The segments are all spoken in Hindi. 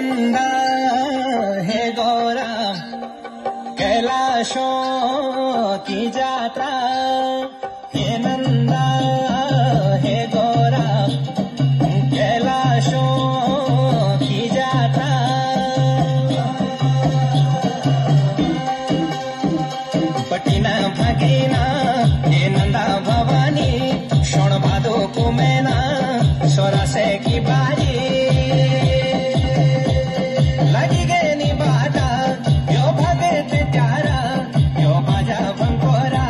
नंदा हे गौरा कैलाशों की यात्रा हे नंदा हे गौरा कैलाशों की यात्रा पटिना भगीना हे नंदा भवानी शोण भादो कुमेना सोरा से की बारी लगी गए नी बाटा यो भगे ते प्यारा यो बाजा बंकोरा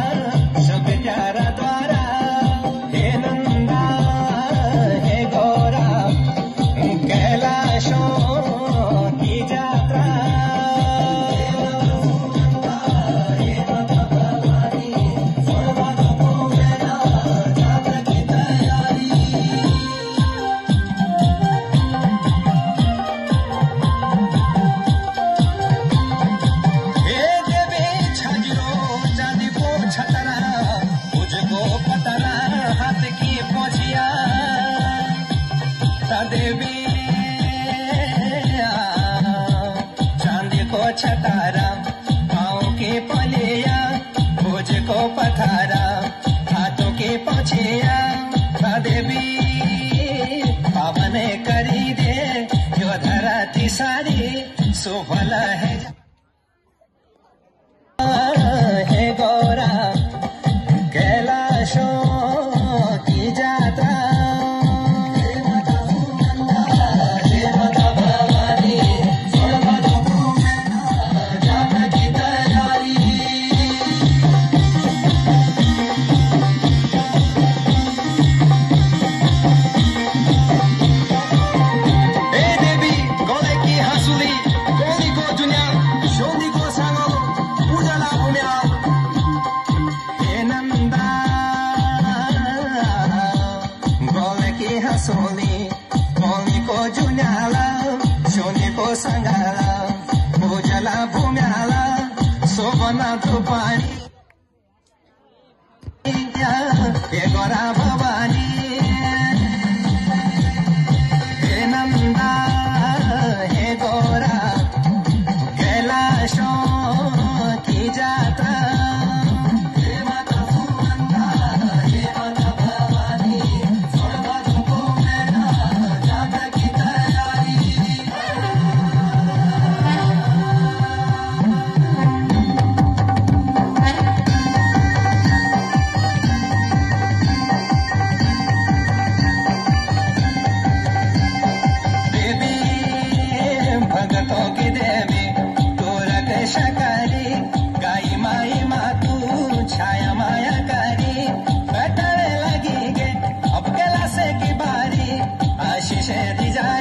सब प्यारा द्वारा हे नंदा हे गौरा कैलाशों की यात्रा देवी चांदी को छतारा पाँव के पलिया भोज को पथारा हाथों के पछिया देवी पावन करी दे जो धरती सारी सुफल है गौरा कैलाशों की यात्रा सोनी कोनी को जुन्याला सोनी को संगाला भोजला भूम्याला सोबना धुपानी हे गोरा भवानी हे नंदा हे गोरा कैलाशों की यात्रा भगतों की देवी तोरक शकारी गाई माई मातू छाया माया करी बैठने लगी गे अब कैलाश की बारी आशीष दी जाए